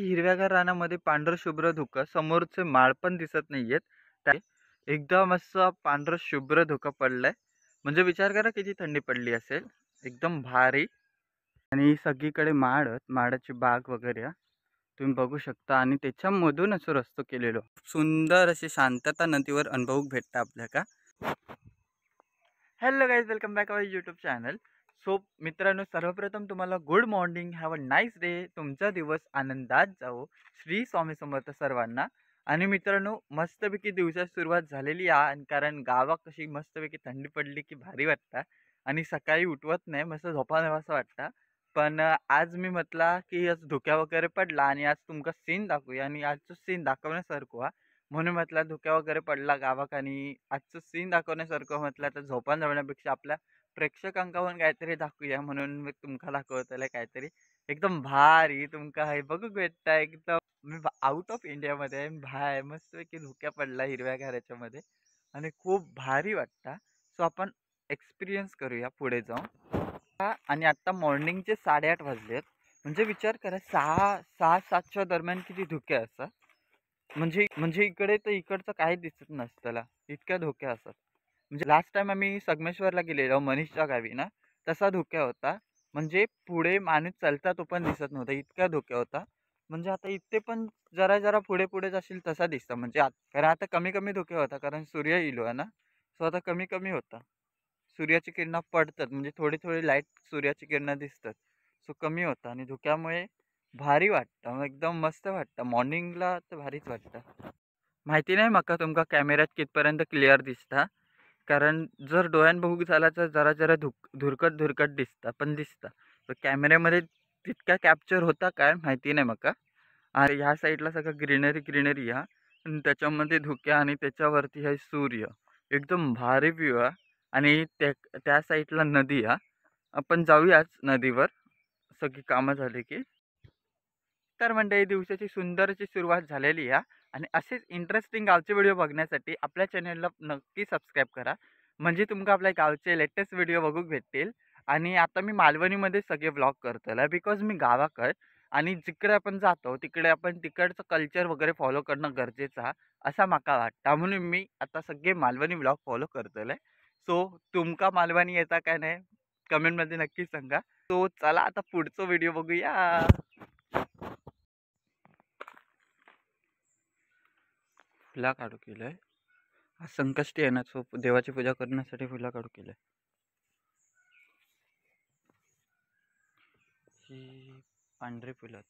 हिरव्यागार रानामध्ये पांढरं शुभ्र धुकं, समोरचे माळ पण दिसत नाहीयेत. त्या एकदम असं पांढरं शुभ्र धुकं पडलंय. म्हणजे विचार करा किती थंडी पडली असेल. एकदम भारी. आणि सगळीकडे माडच, माडाची बाग वगैरे तुम्ही बघू शकता आणि त्याच्यामधून असं रस्तो केलेलो. सुंदर अशी शांतता नदीवर अनुभवू भेटतं आपल्या का. Hello guys, welcome back our YouTube channel. So मित्रांनो, सर्वप्रथम तुम्हाला good morning, have a nice day. तुमचा दिवस आनंदात जाओ. श्री स्वामी समर्थ सर्वांना. आणि मित्रांनो, मस्तपैकी दिवसाची सुरुवात झालेली आहे. आणि कारण गावात कशी मस्तपैकी थंडी पडली की भारी वाटतं आणि सकाळी उठवत नाही, मस्त झोपावं असं वाटतं. पण आज मी म्हटला की आज धुक्या वगैरे पडला आणि आज तुमका सीन दाखवूया आणि आजचं सीन दाखवण्यासारखं. म्हणून म्हटलं धुक्या वगैरे पडला गावात आणि आजचं सीन दाखवण्यासारखं म्हटलं तर झोपान जळण्यापेक्षा आपल्या प्रेक्षकांकावरून काहीतरी दाखवूया म्हणून मी तुमका दाखवतले काहीतरी एकदम भारी. तुमका हे बघू भेटता एकदम. मी आउट ऑफ इंडियामध्ये आहे, बाहेर मस्तपैकी धुक्या पडला हिरव्या घराच्यामध्ये आणि खूप भारी वाटतं. सो आपण एक्सपिरियन्स करूया पुढे जाऊन. आणि आता मॉर्निंगचे 8:30 वाजलेत. म्हणजे विचार करा 6-7च्या दरम्यान किती धुके असतात. म्हणजे इकडे तर इकडचं काही दिसत नसतं, इतक्या धोक्या असतात. म्हणजे लास्ट टाइम आम्ही संगमेश्वरला गेलेलो मनीषच्या गावी ना, तसा धोक्या होता. म्हणजे पुढे माणूस चालता तो पण दिसत नव्हता, इतका धोक्या होता. म्हणजे आता इथे पण जरा जरा पुढे पुढे जाशील तसा दिसतं. म्हणजे कारण आता कमी कमी धोक्या होता कारण सूर्य इलो आहे ना. सो आता कमी कमी होता. सूर्याची किरणं पडतात म्हणजे थोडी थोडी लाईट सूर्याची किरणं दिसतात. सो कमी होता आणि धुक्यामुळे भारी वाटतं, एकदम मस्त वाटतं. मॉर्निंगला तर भारीच वाटतं. माहिती नाही मका तुमका कॅमेऱ्यात कितपर्यंत क्लिअर दिसता. कारण जर डोळ्यान बघू झाला तर जरा जरा धुरकट धुरकट दिसता, पण दिसता. तर कॅमेऱ्यामध्ये तितका कॅप्चर होता काय माहिती नाही मका. आणि ह्या साईडला सगळं ग्रीनरी ग्रीनरी आणि त्याच्यामध्ये धुक्या आणि त्याच्यावरती आहे सूर्य. एकदम भारी व्ह्यू आणि त्या साईडला नदी आपण जाऊयाच नदीवर सगळी कामं झाली की. तर मंडळी, दिवसाची सुंदर अशी सुरुवात झालेली आहे आणि असेच इंटरेस्टिंग गावचे व्हिडिओ बघण्यासाठी आपल्या चॅनलला नक्की सबस्क्राईब करा. म्हणजे तुमका आपल्या गावचे लेटेस्ट व्हिडिओ बघू भेटतील. आणि आता मी मालवणीमध्ये सगळे व्लॉग करतोय बिकॉज मी गावाकडे आणि जिकडे आपण जातो तिकडे आपण तिकडचं कल्चर वगैरे फॉलो करणं गरजेचं आहे असा माका वाटतं. म्हणून मी आता सगळे मालवणी व्लॉग फॉलो करतोय. सो तुमका मालवणी येता काय नाही कमेंटमध्ये नक्की सांगा. सो चला आता पुढचा व्हिडिओ बघूया. फुला काढू केलंय. आज संकष्टी आहे ना, सो देवाची पूजा करण्यासाठी फुला काढू केलंय. ही पांढरी फुलं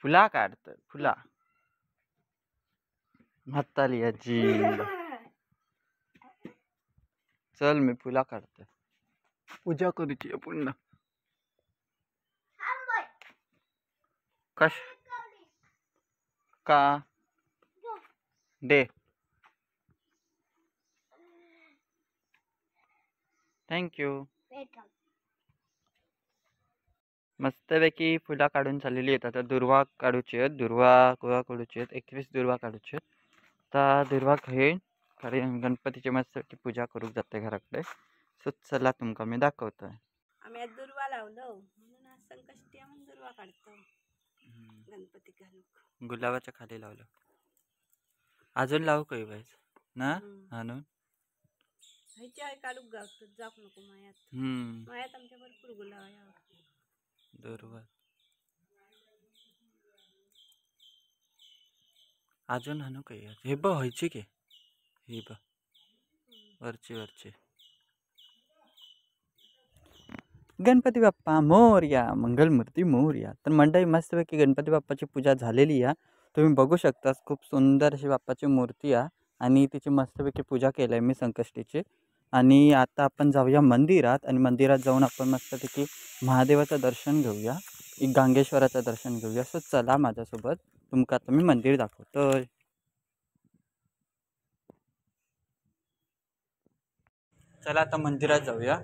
फुला काढत फुला म्हाताली आजी. चल मी फुला काढते, पूजा करूची पुन्हा. कश का दे. थँक्यू. मस्तपैकी फुला काढून चाललेली आहेत. आता दुर्वा काढूची आहेत. दुर्वा गोळा काढूची आहेत. 21 दुर्वा काढूची आहेत. आता दुर्वा घेईन कारण गणपतीची मस्त पूजा करू जाते घराकडे. सो चला तुमका मी दाखवतोय. आम्ही आज दुर्वा लावलो म्हणून आज संकष्टी म्हणून दुर्वा काढतो. गणपती घालू गुलाबाच्या खाली लावलं. अजून लावू काही पाहिजे ना आणून. ह्याची काढूक गावतो जाऊ नको मायात. मायात आमच्या भरपूर गुलाब आहे. दुर्वा अजून आणू काही. हे बघ व्हायची की हे बघ वरची वरची. गणपती बाप्पा मोरया, मंगलमूर्ती मोरया. तर मंडळी मस्तपैकी गणपती बाप्पाची पूजा झालेली आहे. तुम्ही बघू शकता खूप सुंदर अशी बाप्पाची मूर्ती आहे आणि तिची मस्तपैकी पूजा केली आहे मी संकष्टीची. आणि आता आपण जाऊया मंदिरात आणि मंदिरात जाऊन आपण मस्तपैकी महादेवाचं दर्शन घेऊया, गांगेश्वराचं दर्शन घेऊया. सो चला माझ्यासोबत, तुमका आता मी मंदिर दाखवतोय. चला आता मंदिरात जाऊया.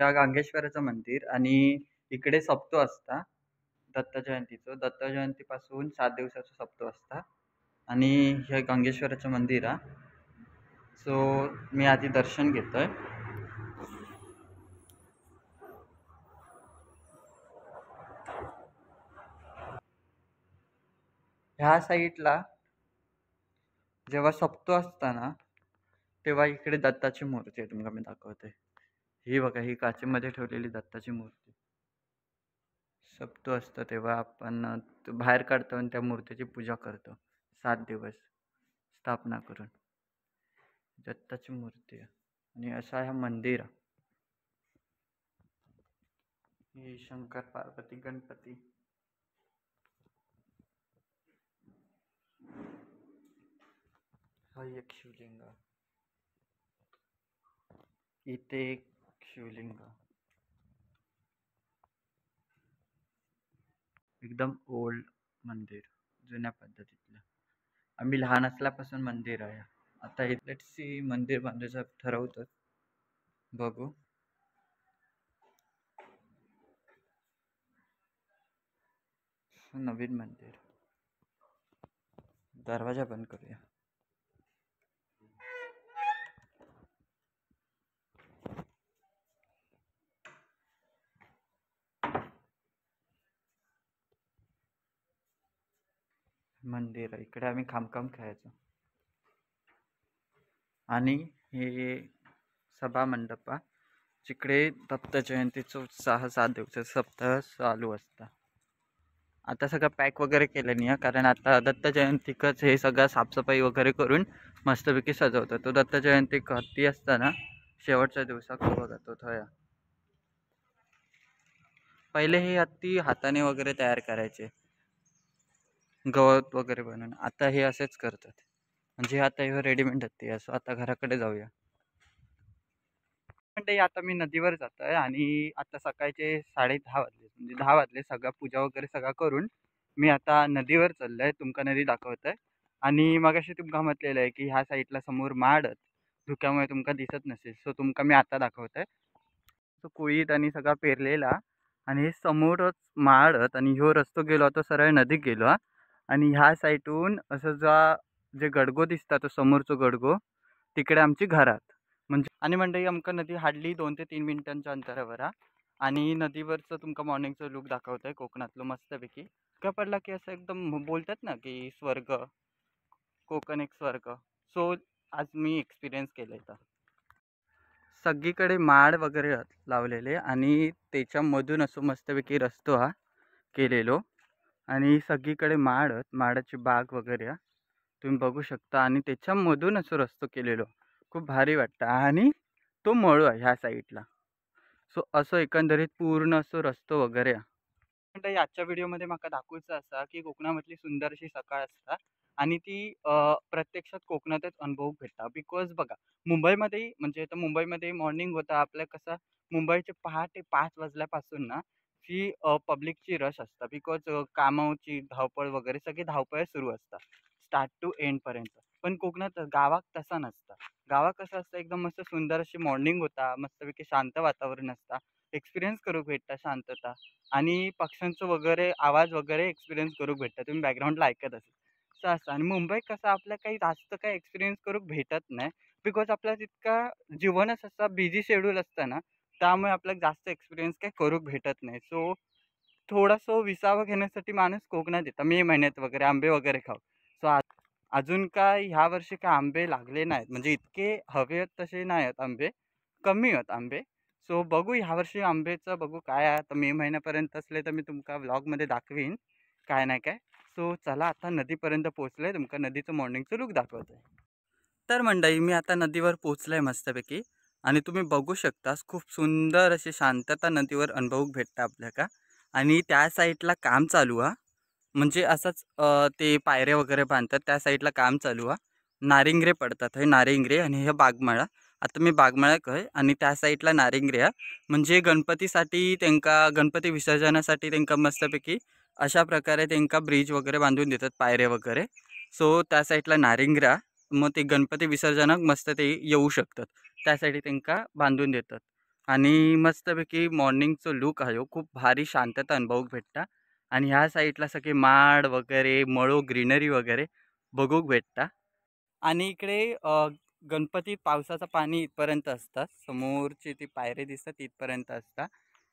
त्या गांगेश्वराचं मंदिर आणि इकडे सप्तो असता दत्त जयंतीचं. दत्त जयंतीपासून 7 दिवसाचं सप्तो असता आणि हे गांगेश्वराचं मंदिर हा. सो मी आधी दर्शन घेतोय. ह्या साईडला जेव्हा सप्तो असता ना तेव्हा इकडे दत्ताची मूर्ती आहे. तुम्हाला मी दाखवते. ही बघा, ही काचेमध्ये ठेवलेली दत्ताची मूर्ती. सप्तो असतं तेव्हा आपण बाहेर काढतो आणि त्या मूर्तीची पूजा करतो 7 दिवस स्थापना करून. दत्ताची मूर्ती आहे आणि असा हा मंदिर आहे. हे शंकर पार्वती गणपती. हा एक शिवलिंग. इथे एक शिवलिंग. एकदम ओल्ड मंदिर, जुन्या पद्धतीतलं. आम्ही लहान असल्यापासून मंदिर आहे. आता लेट्स सी मंदिर बांधायचं ठरवतो. बघू. नवीन मंदिर. दरवाजा बंद करूया. मंदिर आहे. इकडे आम्ही खामखाम खेळायचो. आणि हे सभा मंडप आहे. जिकडे दत्त जयंतीचा उत्साह 7 दिवसाचा सप्ताह चालू असता. आता सगळं पॅक वगैरे केलं नाही, कारण आता दत्त जयंतीकच हे सगळं साफसफाई वगैरे करून मस्तपैकी सजवतो. तो दत्त जयंती हत्ती असताना शेवटच्या दिवसात बघा तो थया. पहिले हे हत्ती हाताने वगैरे तयार करायचे, गवत वगैरे बनवून. आता हे असेच करतात. म्हणजे आता हे रेडीमेड हत्ती असो. आता घराकडे जाऊया. म्हणजे आता मी नदीवर जात आहे आणि आता सकाळचे 10:30 वाजले, म्हणजे 10 वाजले. सगळं पूजा वगैरे सगळं करून मी आता नदीवर चाललोय. तुमका नदी दाखवत आहे. आणि मगाशी तुमका म्हटलेलं आहे की ह्या साईडला समोर माड धुक्यामुळे तुमका दिसत नसेल. सो तुमका मी आता दाखवत आहे. तो कोळीत आणि सगळा पेरलेला आणि हे समोरच माडत आणि ह्यो रस्तो गेलो तो सरळ नदीक गेलो. आणि ह्या साईडून असं जे गडगो दिसता तो समोरचो गडगो तिकडे आमची घरात. म्हणजे आणि मंडळी आमका नदी हार्डली 2 ते 3 मिनिटांच्या अंतरावर आहे. आणि नदीवरचं तुमका मॉर्निंगचं लुक दाखवतोय कोकणातलं मस्तपैकी. का पडला की असं एकदम बोलतात ना की स्वर्ग, कोकण एक स्वर्ग. सो आज मी एक्सपिरियन्स केलं इथं. सगळीकडे माड वगैरे लावलेले आणि त्याच्यामधून असं मस्तपैकी रस्तो हा केलेलो. आणि सगळीकडे माडाची बाग वगैरे तुम्ही बघू शकता. आणि त्याच्यामधून असं रस्तो केलेलो. खूप भारी वाटतं. आणि तो मळू आहे ह्या साईडला. सो असं एकंदरीत पूर्ण असं रस्तो वगैरे आहे. पण आजच्या व्हिडिओमध्ये मला दाखवायचं असा की कोकणामधली सुंदर अशी सकाळ असता आणि ती प्रत्यक्षात कोकणातच अनुभव भेटता. बिकॉज बघा, मुंबईमध्ये म्हणजे आता मुंबईमध्ये मॉर्निंग होता आपल्या कसं, मुंबईचे पहाटे 5 वाजल्यापासून ना ही पब्लिकची रश असता. बिकॉज कामाची धावपळ वगैरे सगळी धावपळ सुरू असतात स्टार्ट टू एंडपर्यंत. पण कोकणात गावात तसा नसता. गावात कसं असतं, एकदम मस्त सुंदर अशी मॉर्निंग होता, मस्तपैकी शांत वातावरण असता, एक्सपिरियन्स करू भेटता शांतता. आणि पक्ष्यांचं वगैरे आवाज वगैरे एक्सपिरियन्स करू भेटतं. तुम्ही बॅकग्राऊंडला ऐकत असेल असं असतं. आणि मुंबईत कसं आपल्या काही जास्त काही एक्सपिरियन्स करू भेटत नाही. बिकॉज आपला तितका जीवनच असा बिझी शेड्यूल असतं ना, त्यामुळे आपल्याला जास्त एक्सपिरियन्स काही करू भेटत नाही. सो थोडासा विसावा घेण्यासाठी माणूस कोकणात येतं मे महिन्यात वगैरे, आंबे वगैरे खाऊ. सो अजून काय ह्या वर्षी काय आंबे लागले नाहीत, म्हणजे इतके हवे आहेत तसे नाही आहेत आंबे, कमी आहेत आंबे. सो बघू ह्यावर्षी आंबेचं बघू काय आहे. तर मे महिन्यापर्यंत असले तर मी तुमका व्लॉगमध्ये दाखवीन काय नाही काय. सो चला आता नदीपर्यंत पोहोचलोय, तुमका नदीचं मॉर्निंगचं लुक दाखवतोय. तर मंडळी मी आता नदीवर पोहोचलोय मस्तपैकी. आणि तुम्ही बघू शकता खूप सुंदर अशी शांतता नदीवर अनुभव भेटता आपल्याला. आणि त्या साईडला काम चालू आहे, म्हणजे असंच ते पायऱ्या वगैरे बांधतात त्या साईडला काम चालू आहे. नारिंगरे पडतात हे नारिंगरे. आणि हे बागमाळा. आता मी बागमाळ्याक आहे आणि त्या साईडला नारिंगरे आहे. म्हणजे गणपतीसाठी त्यांका, गणपती विसर्जनासाठी त्यांका मस्तपैकी अशा प्रकारे त्यांका ब्रिज वगैरे बांधून देतात, पायऱ्या वगैरे. सो त्या साईडला नारिंगरा, मग ते गणपती विसर्जनाक मस्त ते येऊ शकतात त्यासाठी त्यांका बांधून देतात. आणि मस्तपैकी मॉर्निंगचं लूक आहे हो, खूप भारी शांतता अनुभवूक भेटता. आणि ह्या साईडला सगळे माड वगैरे मळो ग्रीनरी वगैरे बघूक भेटता. आणि इकडे गणपतीत पावसाचं पाणी इथपर्यंत असतात, समोरची ती पायरी दिसतात इथपर्यंत असतात.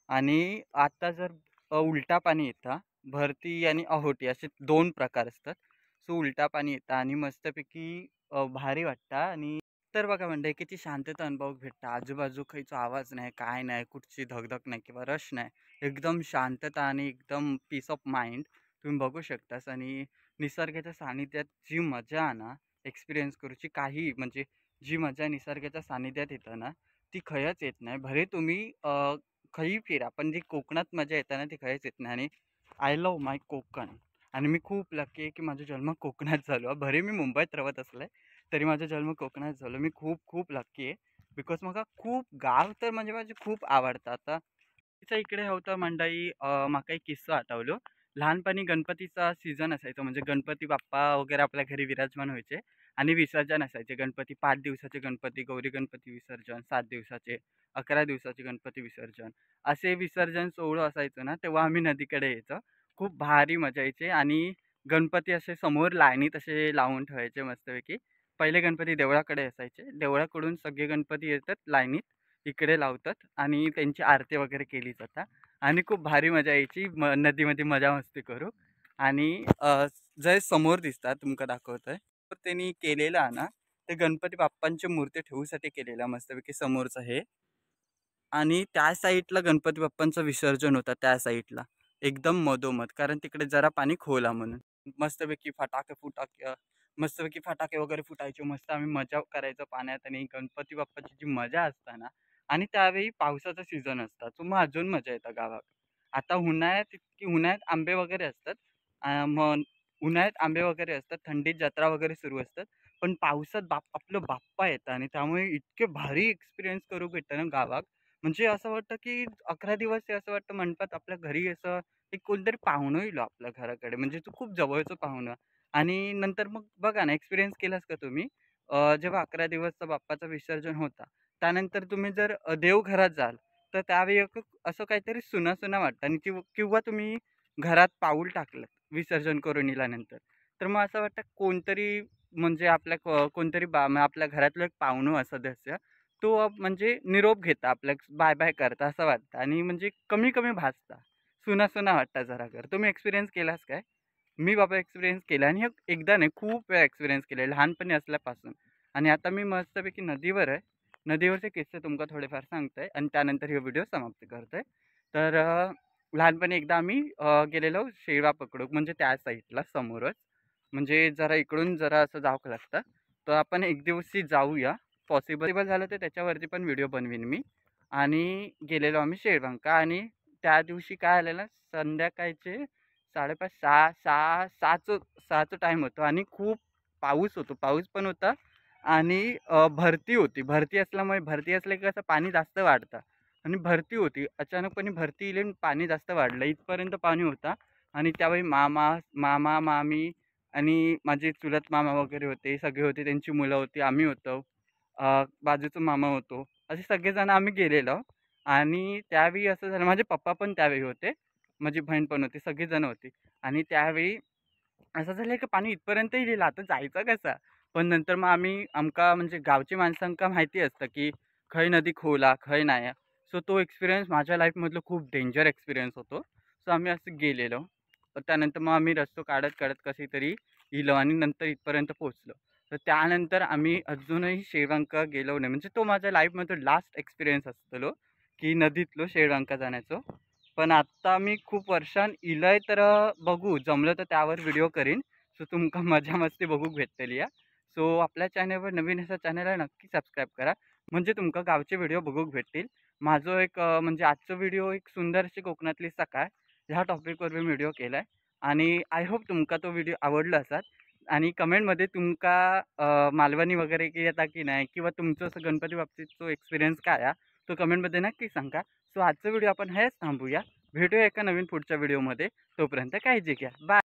आणि आता जर उलटा पाणी येतं, भरती आणि अहोटी असे दोन प्रकार असतात. सो उलटा पाणी येतं आणि मस्तपैकी भारी वाटतं. आणि तर बघा म्हणजे किती शांतता अनुभव भेटतं, आजूबाजू काहीच आवाज नाही, काय नाही, कुठची धगधग नाही किंवा रश नाही, एकदम शांतता आणि एकदम पीस ऑफ माइंड तुम्ही बघू शकतास. आणि निसर्गाच्या सानिध्यात जी मजा ना एक्सपिरियन्स करूची काही म्हणजे जी मजा निसर्गाच्या सानिध्यात येतं ना ती खयच येत नाही. भले तुम्ही खई फिरा पण जी कोकणात मजा येते ना ती खयच येत नाही. आणि आय लव्ह माय कोकण. आणि मी खूप लकी आहे की माझा जन्म कोकणात झालो. भले मी मुंबईत राहत असले तरी माझा जन्म कोकणात झालो. मी खूप खूप लकी आहे. बिकॉज मला खूप गाव तर म्हणजे माझे खूप आवडतं. आता तिच्या इकडे होतं मंडई, माका एक किस्सा आठवलो. लहानपणी गणपतीचा सीझन असायचा, म्हणजे गणपती बाप्पा वगैरे आपल्या घरी विराजमान व्हायचे आणि विसर्जन असायचे. गणपती 5 दिवसाचे गणपती, गौरी गणपती विसर्जन, 7 दिवसाचे, 11 दिवसाचे गणपती विसर्जन, असे विसर्जन सोहळं असायचं ना, तेव्हा आम्ही नदीकडे यायचो. खूप भारी मजा यायची. आणि गणपती असे समोर लाईनीत असे लावून ठेवायचे मस्तपैकी. पहिले गणपती देवळाकडे असायचे, देवळाकडून सगळे गणपती येतात लाईनीत, इकडे लावतात आणि त्यांची आरती वगैरे केली जातात. आणि खूप भारी मजा यायची नदीमध्ये मजा मस्ती करू. आणि जे समोर दिसतात तुमका दाखवतोय तर त्यांनी केलेला ना ते गणपती बाप्पांची मूर्ती ठेवूसाठी केलेला मस्तपैकी समोरचं हे. आणि त्या साईडला गणपती बाप्पांचं विसर्जन होतं, त्या साईडला एकदम मधोमध, कारण तिकडे जरा पाणी खोला म्हणून. मस्तपैकी मस्तपैकी फटाके वगैरे फुटायचे, मस्त आम्ही मजा करायचो पाण्यात. आणि गणपती बाप्पाची जी मजा असते ना, आणि त्यावेळी पावसाचा सीझन असतात, सो मग अजून मजा येतं गावात. आता उन्हाळ्यात इतकी उन्हाळ्यात आंबे वगैरे असतात, मग उन्हाळ्यात आंबे वगैरे असतात, थंडीत जत्रा वगैरे सुरू असतात. पण पावसात आपलं बाप्पा येतं आणि त्यामुळे इतके भारी एक्सपिरियन्स करू भेटतं ना गावात. म्हणजे असं वाटतं की 11 दिवस हे असं वाटतं म्हणतात आपल्या घरी असं एक कोणतरी पाहुणं येईल आपल्या घराकडे, म्हणजे तू खूप जवळचं पाहुणं. आणि नंतर मग बघा ना, एक्सपिरियन्स केलास का तुम्ही? जेव्हा 11 दिवसचं बाप्पाचं विसर्जन होता, त्यानंतर तुम्ही जर देवघरात जाल, तर त्यावेळी असं काहीतरी सुना-सुना वाटतं. आणि किंवा तुम्ही घरात पाऊल टाकलं विसर्जन करून दिल्यानंतर, तर मग असं वाटतं कोणतरी म्हणजे आपल्या कोणतरी आपल्या घरातलं एक पाहुणं सदस्य तो म्हणजे निरोप घेता, आपल्या बाय-बाय करता असं वाटतं. आणि म्हणजे कमी-कमी भासता. सुना-सुना वाटतं जरा घर. तुम्ही एक्सपिरियन्स केलास काय? मी बाबा एक्सपिरियन्स केला आणि एकदा नाही खूप वेळा एक्सपिरियन्स केले लहानपणी असल्यापासून. आणि आता मी मस्तपैकी नदीवर आहे. नदीवरचे किस्से तुमका थोडेफार सांगतोय आणि त्यानंतर हे व्हिडिओ समाप्त करतोय. तर लहानपणी एकदा आम्ही गेलेलो शेळा पकडूक, म्हणजे त्या साईडला समोरच. म्हणजे जरा इकडून जरा असं जावं लागतं. तर आपण एक दिवशी जाऊया. पॉसिबल झालं तर त्याच्यावरती पण व्हिडिओ बनवीन मी. आणि गेलेलो आम्ही शेळबंका. आणि त्या दिवशी काय आलेलं संध्याकाळचे 5:30 6चं टाईम होतं आणि खूप पाऊस होतो. पाऊस पण होता आणि भरती होती. भरती असल्यामुळे भरती असल्या की कसं पाणी जास्त वाढतं. आणि भरती होती. अचानकपणे भरती इले पाणी जास्त वाढलं. इथपर्यंत पाणी होता. आणि त्यावेळी मामा, मामी आणि माझे चुलत मामा वगैरे होते. सगळे होते. त्यांची मुलं होती. आम्ही होतो. बाजूचा मामा होतो. असे सगळेजण आम्ही गेलेलो. आणि त्यावेळी असं झालं, माझे पप्पा पण त्यावेळी होते. माझी बहीण पण होती. सगळीजण होती. आणि त्यावेळी असं झालं की पाणी इथपर्यंत येईल, आता जायचं कसं? पण नंतर मग आमका म्हणजे गावची माणसांका माहिती असतं की खय नदी खोला, खय नाही. सो तो एक्सपिरियन्स माझ्या लाईफमधलं खूप डेंजर एक्सपिरियन्स होतो. सो आम्ही असं गेलेलो. त्यानंतर मग आम्ही रस्तो काढत कसे तरी इलो आणि नंतर इथपर्यंत पोहोचलो. तर त्यानंतर आम्ही अजूनही शेळवंका गेलो नाही. म्हणजे तो माझ्या लाईफमधला लास्ट एक्सपिरियन्स असतो की नदीतलो शेळवंका जाण्याचं. पण आत्ता मी खूप इलय तर बघू जमलं तर त्यावर व्हिडिओ करीन. सो तुमका मजा मस्ती बघूक भेटतली या. सो आपल्या चॅनलवर नवीन असा चॅनल आहे, नक्की सबस्क्राईब करा, म्हणजे तुमका गावचे व्हिडिओ बघूक भेटतील. माझं एक म्हणजे आजचं व्हिडिओ एक सुंदरशी कोकणातली सकाळ ह्या टॉपिकवर मी व्हिडिओ केला आहे. आणि आय होप तुमका तो व्हिडिओ आवडला असाल. आणि कमेंटमध्ये तुमका मालवणी वगैरे येता की नाही, किंवा तुमचं असं गणपती बाबतीतचा एक्सपिरियन्स काय आहे तो कमेंटमध्ये नक्की सांगा. सो आजचा व्हिडिओ आपण हेच थांबूया. भेटूया एका नवीन पुढच्या व्हिडिओमध्ये. तोपर्यंत काळजी घ्या. बाय.